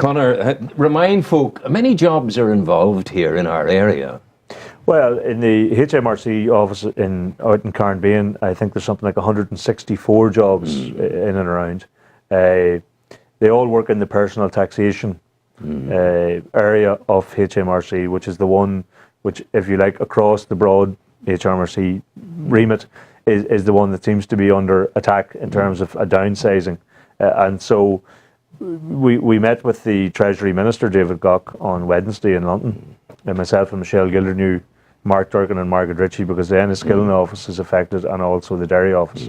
Conor, remind folk, many jobs are involved here in our area. Well, in the HMRC office out in Carnbean, I think there's something like 164 jobs in and around. They all work in the personal taxation area of HMRC, which is the one which, if you like, across the broad HMRC remit, is the one that seems to be under attack in terms of a downsizing. And so we met with the Treasury Minister, David Gauck, on Wednesday in London. And myself and Michelle Gilder knew Mark Durkin and Margaret Ritchie because the Enniskillen office is affected and also the Derry office.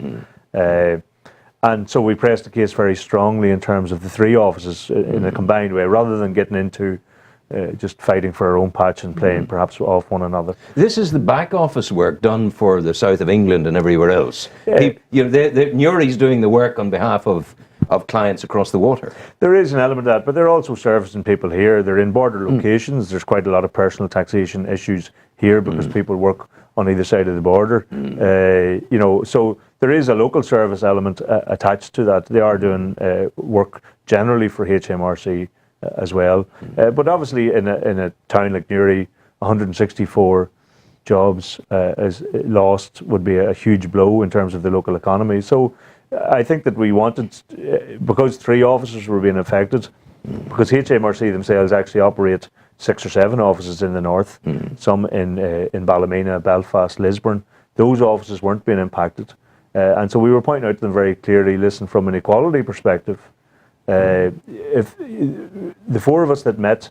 And so we pressed the case very strongly in terms of the three offices in a combined way, rather than getting into just fighting for our own patch and playing perhaps off one another. This is the back office work done for the south of England and everywhere else. Newry's doing the work on behalf of clients across the water. There is an element of that, but they're also servicing people here. They're in border locations. There's quite a lot of personal taxation issues here because people work on either side of the border. So there is a local service element attached to that. They are doing work generally for HMRC as well. But obviously in a town like Newry, 164 jobs as lost would be a huge blow in terms of the local economy. So I think that we wanted, because three offices were being affected, because HMRC themselves actually operate 6 or 7 offices in the north, some in Ballymena, Belfast, Lisburn. Those offices weren't being impacted. And so we were pointing out to them very clearly, listen, from an equality perspective, if the four of us that met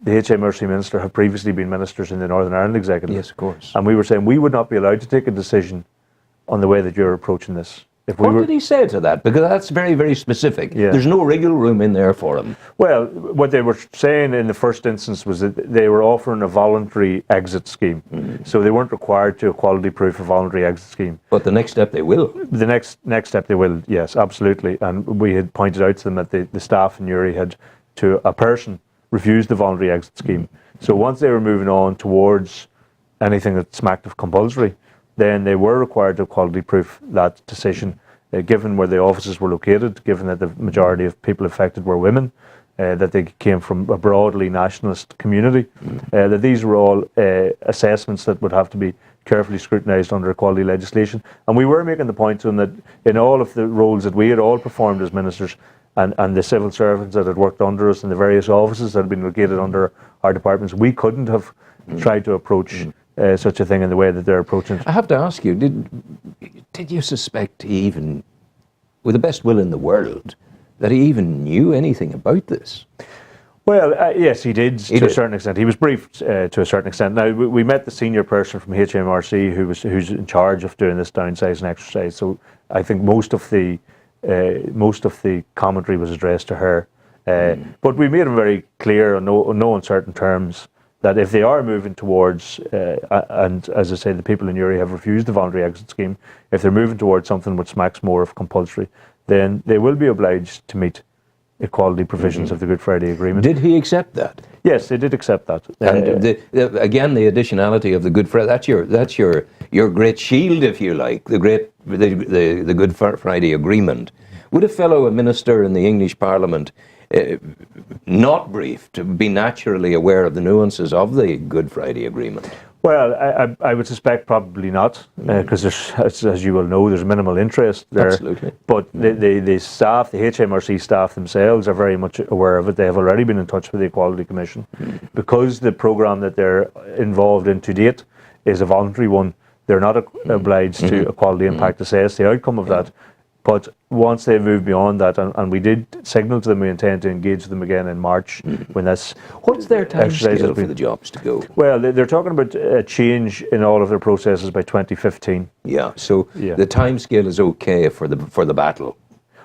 the HMRC minister have previously been ministers in the Northern Ireland Executive. Yes, of course. And we were saying we would not be allowed to take a decision on the way that you're approaching this. What did he say to that? Because that's very, very specific. Yeah. There's no wriggle room in there for him. Well, what they were saying in the first instance was that they were offering a voluntary exit scheme. So they weren't required to equality proof a voluntary exit scheme. But the next step they will. The next step they will, yes, absolutely. And we had pointed out to them that the staff in Newry had, to a person, refused the voluntary exit scheme. So once they were moving on towards anything that smacked of compulsory, then they were required to equality proof that decision, given where the offices were located, given that the majority of people affected were women, that they came from a broadly nationalist community, that these were all assessments that would have to be carefully scrutinised under equality legislation. And we were making the point to them that in all of the roles that we had all performed as ministers, and the civil servants that had worked under us in the various offices that had been located under our departments, we couldn't have tried to approach such a thing in the way that they're approaching it. I have to ask you, did you suspect he even, with the best will in the world, that he even knew anything about this? Well, yes, he did to a certain extent. He was briefed to a certain extent. Now, we met the senior person from HMRC who's in charge of doing this downsizing exercise. So I think most of the commentary was addressed to her. But we made him very clear on no uncertain terms that if they are moving towards, and as I say, the people in Newry have refused the voluntary exit scheme, if they're moving towards something which smacks more of compulsory, then they will be obliged to meet equality provisions of the Good Friday Agreement. Did he accept that? Yes, they did accept that. And again, the additionality of the Good Friday, that's your great shield, if you like, the Good Friday Agreement. Would a fellow minister in the English Parliament not briefed be naturally aware of the nuances of the Good Friday Agreement? Well, I would suspect probably not, because as you will know, there's minimal interest there. Absolutely. But the staff, the HMRC staff themselves are very much aware of it. They have already been in touch with the Equality Commission. Because the programme that they're involved in to date is a voluntary one, they're not obliged to equality impact assess the outcome of that. But once they move beyond that, and we did signal to them we intend to engage them again in March when this. What's their timescale for the jobs to go? Well, they're talking about a change in all of their processes by 2015. Yeah, so the timescale is okay for the battle.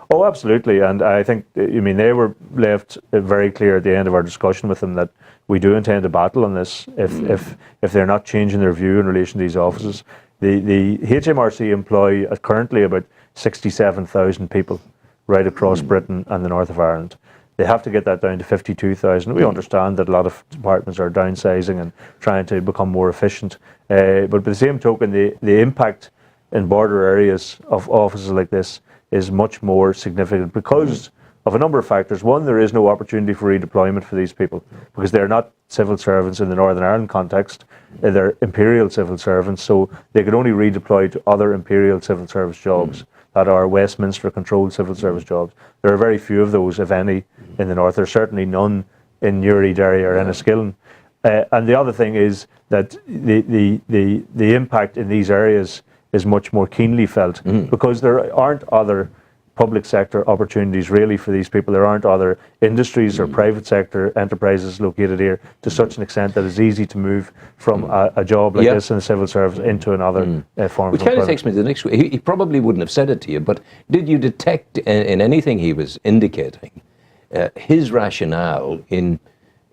Oh, absolutely, and I think they were left very clear at the end of our discussion with them that we do intend to battle on this if they're not changing their view in relation to these offices. The HMRC employ currently about 67,000 people right across Britain and the north of Ireland. They have to get that down to 52,000. We understand that a lot of departments are downsizing and trying to become more efficient. But by the same token, the impact in border areas of offices like this is much more significant because of a number of factors. One, there is no opportunity for redeployment for these people because they're not civil servants in the Northern Ireland context. They're imperial civil servants, so they could only redeploy to other imperial civil service jobs that are Westminster-controlled civil service jobs. There are very few of those, if any, in the north. There's certainly none in Newry, Derry or Enniskillen. And the other thing is that the impact in these areas is much more keenly felt because there aren't other public sector opportunities really for these people. There aren't other industries or private sector enterprises located here to such an extent that it's easy to move from a job like this in the civil service into another form Which of employment. kind of takes me to the next. He probably wouldn't have said it to you, but did you detect in anything he was indicating his rationale in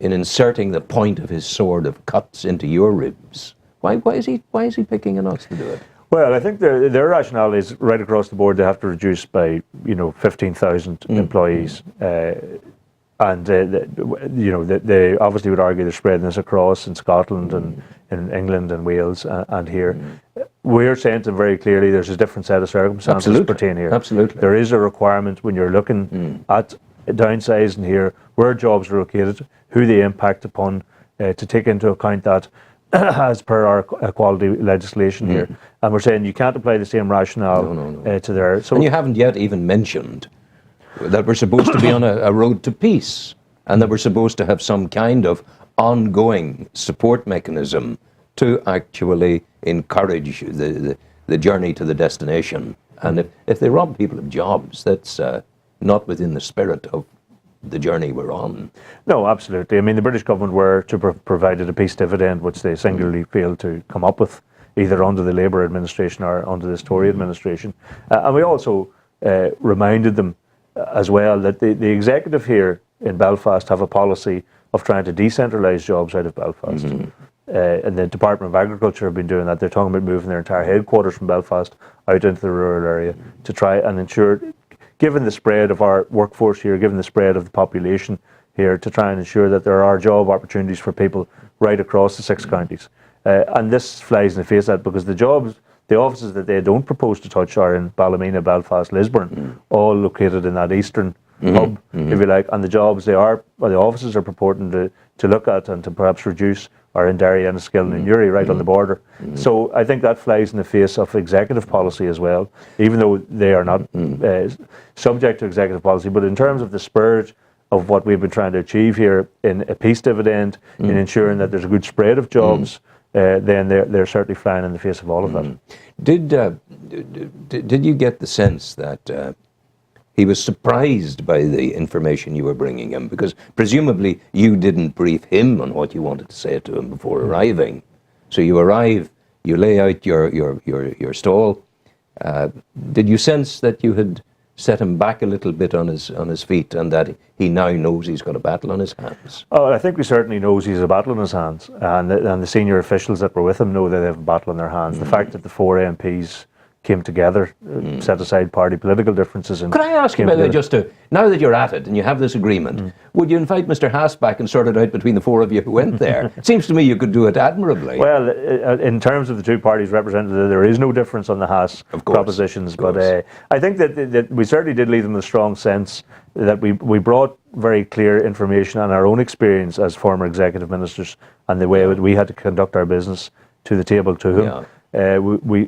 inserting the point of his sword of cuts into your ribs? Why is he picking on us to do it? Well, I think their rationale is right across the board. They have to reduce by 15,000 employees, and they obviously would argue they're spreading this across in Scotland and in England and Wales and here. We're saying to them very clearly, there's a different set of circumstances pertain here. Absolutely, there is a requirement when you're looking at downsizing here, where jobs are located, who they impact upon, to take into account that. As per our equality legislation here, and we're saying you can't apply the same rationale to there. So, and you haven't yet even mentioned that we're supposed to be on a road to peace, and that we're supposed to have some kind of ongoing support mechanism to actually encourage the journey to the destination. And if they rob people of jobs, that's not within the spirit of the journey we're on. No, absolutely. I mean, the British government were to provided a peace dividend, which they singularly failed to come up with, either under the Labour administration or under this Tory administration. And we also reminded them as well that the executive here in Belfast have a policy of trying to decentralise jobs out of Belfast. And the Department of Agriculture have been doing that. They're talking about moving their entire headquarters from Belfast out into the rural area to try and ensure, given the spread of our workforce here, given the spread of the population here, to try and ensure that there are job opportunities for people right across the 6 counties. And this flies in the face of that because the offices that they don't propose to touch are in Ballymena, Belfast, Lisburn, all located in that eastern hub, if you like. And the offices are purporting to look at and to perhaps reduce are in Derry, Enniskillen and Newry, right on the border. So I think that flies in the face of executive policy as well, even though they are not subject to executive policy. But in terms of the spirit of what we've been trying to achieve here in a peace dividend, in ensuring that there's a good spread of jobs, then they're certainly flying in the face of all of that. Did you get the sense that he was surprised by the information you were bringing him? Because presumably you didn't brief him on what you wanted to say to him before arriving. So you arrive, you lay out your stall. Did you sense that you had set him back a little bit on his feet, and that he now knows he's got a battle on his hands? Oh, I think he certainly knows he's a battle on his hands, and the senior officials that were with him know that they have a battle on their hands. The fact that the 4 MPs came together, set aside party political differences. And could I ask you, by the way, just to, now that you're at it and you have this agreement, would you invite Mr. Haas back and sort it out between the 4 of you who went there? It seems to me you could do it admirably. Well, in terms of the 2 parties represented, there is no difference on the Haas propositions, but I think that we certainly did leave them with a strong sense that we brought very clear information on our own experience as former executive ministers and the way that we had to conduct our business to the table to him.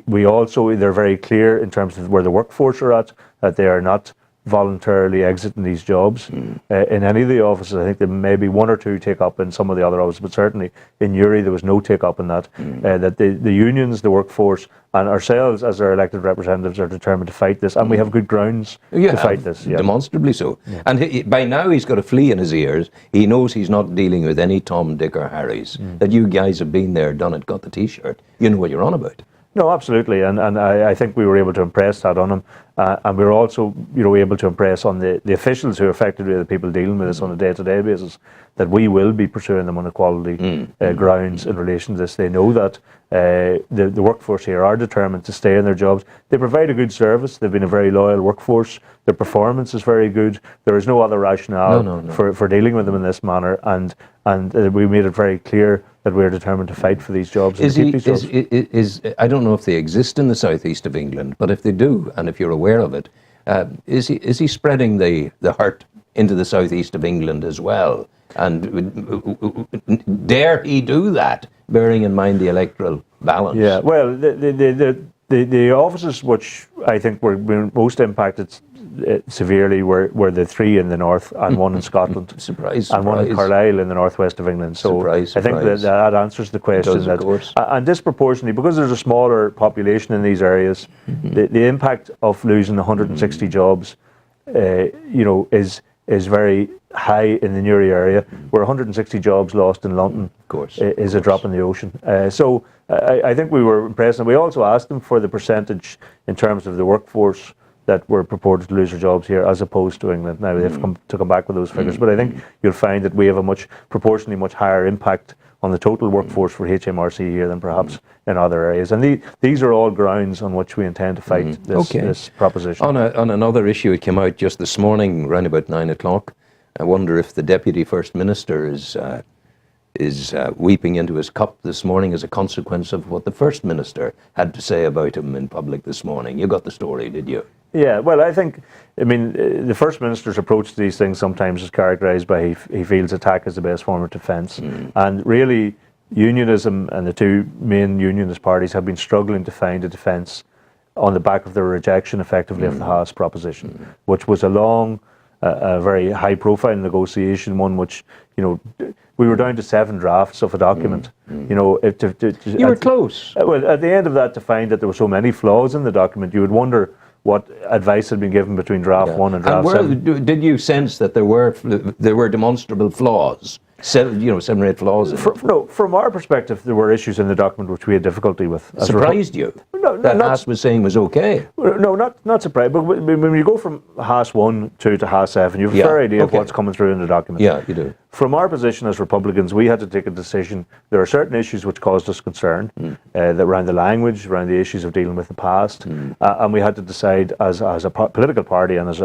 We also, they're very clear in terms of where the workforce are at, that they are not voluntarily exiting these jobs in any of the offices. I think there may be 1 or 2 take up in some of the other offices, but certainly in Newry there was no take up in that. That the unions, the workforce and ourselves as our elected representatives are determined to fight this, and we have good grounds to fight this. Demonstrably so. And by now he's got a flea in his ears. He knows he's not dealing with any Tom, Dick or Harrys. That you guys have been there, done it, got the T-shirt. You know what you're on about. No, absolutely, and I think we were able to impress that on him, and we were also able to impress on the officials who are effectively the people dealing with this on a day-to-day basis, that we will be pursuing them on equality grounds in relation to this. They know that the workforce here are determined to stay in their jobs. They provide a good service. They've been a very loyal workforce. Their performance is very good. There is no other rationale for dealing with them in this manner, and we made it very clear that we're determined to fight for these jobs. I don't know if they exist in the southeast of England, but if they do, and if you're aware of it, is he spreading the hurt into the southeast of England as well. And dare he do that, bearing in mind the electoral balance? Yeah, well, the offices which I think were most impacted severely were the three in the north and one in Scotland. Surprise. And one in Carlisle in the northwest of England. So Surprise. I think that answers the question. It does, of course. And disproportionately, because there's a smaller population in these areas, the impact of losing 160 jobs, is very high in the Newry area, where 160 jobs lost in London is a drop in the ocean. So I think we were impressed, and we also asked them for the percentage in terms of the workforce that were purported to lose their jobs here as opposed to England. Now they've come back with those figures, but I think you'll find that we have a proportionally much higher impact on the total workforce for HMRC here than perhaps in other areas. And these are all grounds on which we intend to fight this proposition. On another issue, it came out just this morning, around about 9 o'clock. I wonder if the Deputy First Minister is weeping into his cup this morning as a consequence of what the First Minister had to say about him in public this morning. You got the story, did you? Yeah, well, the First Minister's approach to these things sometimes is characterised by he feels attack is the best form of defence. And really, unionism and the two main unionist parties have been struggling to find a defence on the back of their rejection, effectively, of the Haas proposition, which was a long, a very high-profile negotiation, one which, we were down to 7 drafts of a document. You were close. Well, at the end of that, to find that there were so many flaws in the document, you would wonder what advice had been given between draft 1 and draft 7. Did you sense that there were demonstrable flaws? 7 or 8 flaws. No, from our perspective, there were issues in the document which we had difficulty with. Surprised you? No, that Haas was saying was okay. No, not surprised. But when you go from Haas 1 to Haas 7, you have a fair idea of what's coming through in the document. Yeah, you do. From our position as Republicans, we had to take a decision. There are certain issues which caused us concern, that around the language, around the issues of dealing with the past, and we had to decide as a political party and as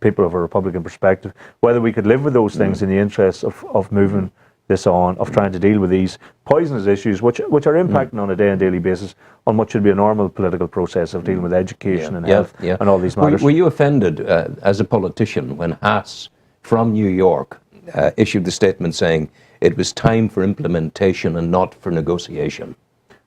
people of a Republican perspective whether we could live with those things in the interests of moving this on, of trying to deal with these poisonous issues which are impacting on a day and daily basis on what should be a normal political process of dealing with education and health and all these matters. Were you offended as a politician when Haas from New York issued the statement saying it was time for implementation and not for negotiation?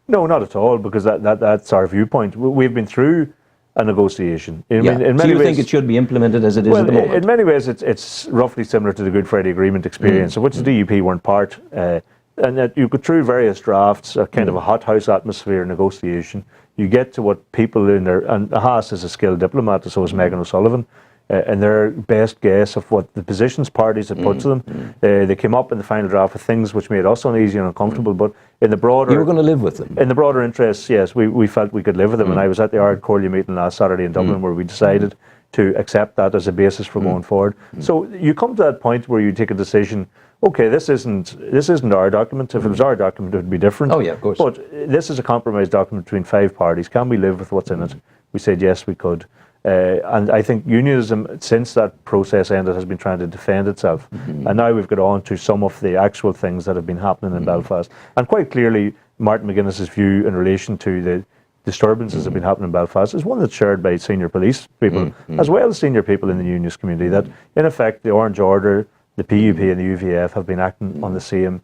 No, not at all, because that's our viewpoint. We've been through a negotiation. In many so you ways, think it should be implemented as it is at the moment? In many ways, it's roughly similar to the Good Friday Agreement experience, of which the DUP weren't part, and that you go through various drafts, a kind of a hothouse atmosphere negotiation. You get to what people in there, and Haas is a skilled diplomat, so is Megan O'Sullivan, and their best guess of what the positions parties had put to them. They came up in the final draft with things which made us uneasy and uncomfortable, but in the broader... You were going to live with them? In the broader interests, yes, we felt we could live with them, and I was at the Ard Corley meeting last Saturday in Dublin where we decided to accept that as a basis for going forward. So you come to that point where you take a decision, okay, this isn't our document. If it was our document, it would be different. Oh yeah, of course. But this is a compromise document between 5 parties. Can we live with what's in it? We said yes, we could. And I think unionism, since that process ended, has been trying to defend itself. And now we've got on to some of the actual things that have been happening in Belfast. And quite clearly, Martin McGuinness's view in relation to the disturbances that have been happening in Belfast is one that's shared by senior police people, as well as senior people in the unionist community, that in effect the Orange Order, the PUP and the UVF have been acting on the same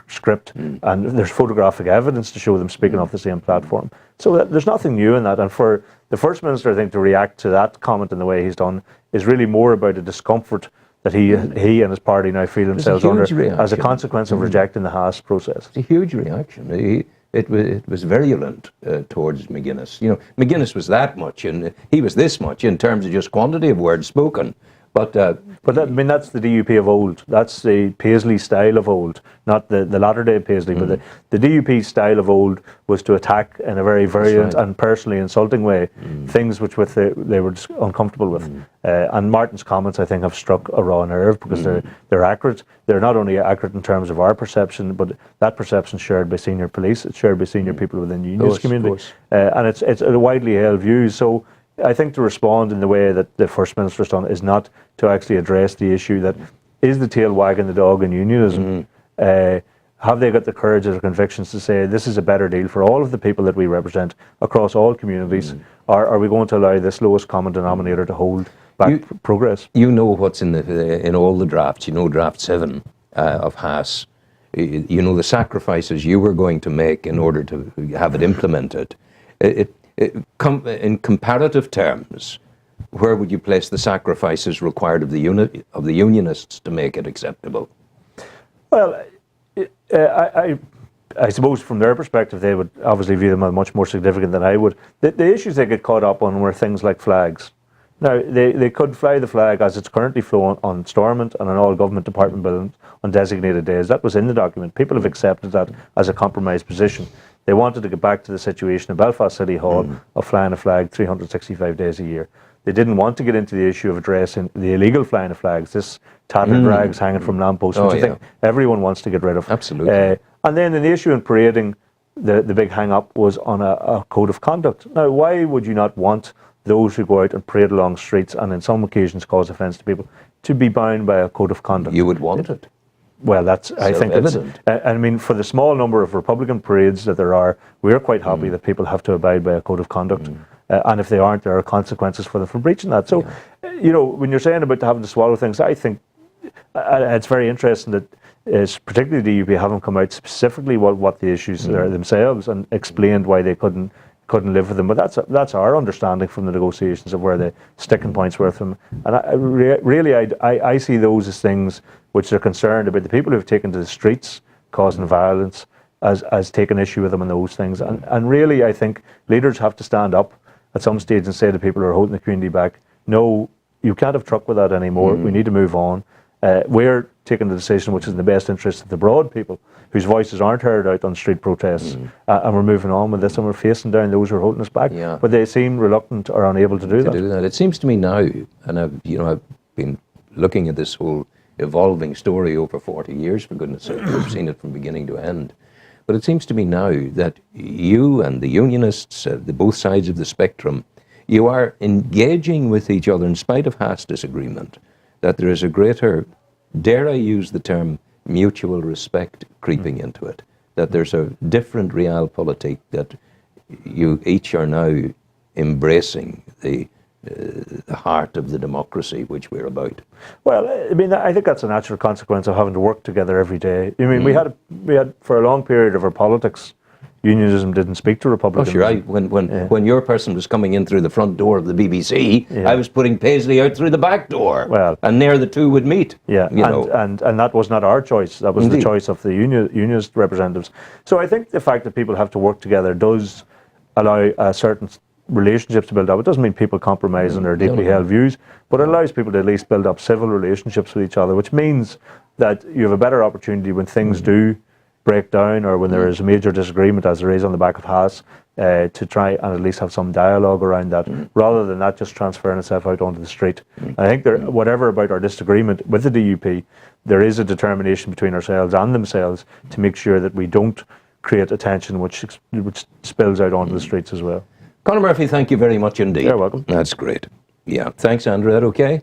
script, and there's photographic evidence to show them speaking off the same platform. So there's nothing new in that, and for the First Minister, I think, to react to that comment in the way he's done is really more about the discomfort that he and his party now feel themselves under as a consequence of rejecting the Haas process. It's a huge reaction. It was virulent towards McGuinness. You know, McGuinness was that much, and he was this much in terms of just quantity of words spoken. But that's the DUP of old. That's the Paisley style of old, not the latter-day Paisley. But the DUP style of old was to attack in a very virulent and personally insulting way things which they were just uncomfortable with. And Martin's comments, I think, have struck a raw nerve because they're accurate. They're not only accurate in terms of our perception, but that perception is shared by senior police. It's shared by senior people within the unionist community, and it's a widely held view. So I think to respond in the way that the First Minister has done is not to actually address the issue that is the tail wagging the dog in unionism. Have they got the courage or convictions to say this is a better deal for all of the people that we represent across all communities, or are we going to allow this lowest common denominator to hold back progress? You know what's in all the drafts. You know draft 7 of Haas. You know the sacrifices you were going to make in order to have it implemented. In comparative terms, where would you place the sacrifices required of the unionists to make it acceptable? Well, I suppose from their perspective, they would obviously view them as much more significant than I would. The issues they get caught up on were things like flags. Now, they could fly the flag as it's currently flown on Stormont and on all government department buildings on designated days. That was in the document. People have accepted that as a compromise position. They wanted to get back to the situation in Belfast City Hall of flying a flag 365 days a year. They didn't want to get into the issue of addressing the illegal flying of flags, this tattered rags hanging from lampposts, which I think everyone wants to get rid of. Absolutely. And then the issue in parading, the big hang-up was on a code of conduct. Now, why would you not want those who go out and parade along streets and in some occasions cause offence to people to be bound by a code of conduct? You would want it. Well, I think it's, I mean, for the small number of Republican parades that there are, we're quite happy that people have to abide by a code of conduct. And if they aren't, there are consequences for them for breaching that. So, you know, when you're saying about having to swallow things, I think it's very interesting that particularly the DUP haven't come out specifically what the issues are themselves and explained why they couldn't live with them. But that's our understanding from the negotiations of where the sticking points were from. And I see those as things which they're concerned about. The people who have taken to the streets causing violence as taking issue with them and those things. And really, I think leaders have to stand up at some stage and say to people who are holding the community back, no, you can't have truck with that anymore. We need to move on. We're taking the decision which is in the best interest of the broad people whose voices aren't heard out on street protests, and we're moving on with this, and we're facing down those who are holding us back. But they seem reluctant or unable to do that. It seems to me now, and I've been looking at this whole evolving story over 40 years, for goodness sake. I've seen it from beginning to end. But it seems to me now that you and the unionists, the both sides of the spectrum, you are engaging with each other in spite of Haas disagreement, that there is a greater, dare I use the term, mutual respect creeping into it, that there's a different realpolitik, that you each are now embracing the heart of the democracy which we're about. Well, I mean, I think that's a natural consequence of having to work together every day. I mean, we had for a long period of our politics, unionism didn't speak to Republicans. Oh, sure. When your person was coming in through the front door of the BBC, I was putting Paisley out through the back door. Well, and there the two would meet. Yeah, and that was not our choice. That was the choice of the unionist representatives. So I think the fact that people have to work together does allow certain relationships to build up. It doesn't mean people compromise on their deeply held views, but it allows people to at least build up civil relationships with each other, which means that you have a better opportunity when things do break down or when there is a major disagreement, as there is on the back of Haas, to try and at least have some dialogue around that, rather than that just transferring itself out onto the street. I think whatever about our disagreement with the DUP, there is a determination between ourselves and themselves to make sure that we don't create a tension which spills out onto the streets as well. Conor Murphy, thank you very much indeed. You're welcome. That's great. Yeah, thanks, Andrew. That okay?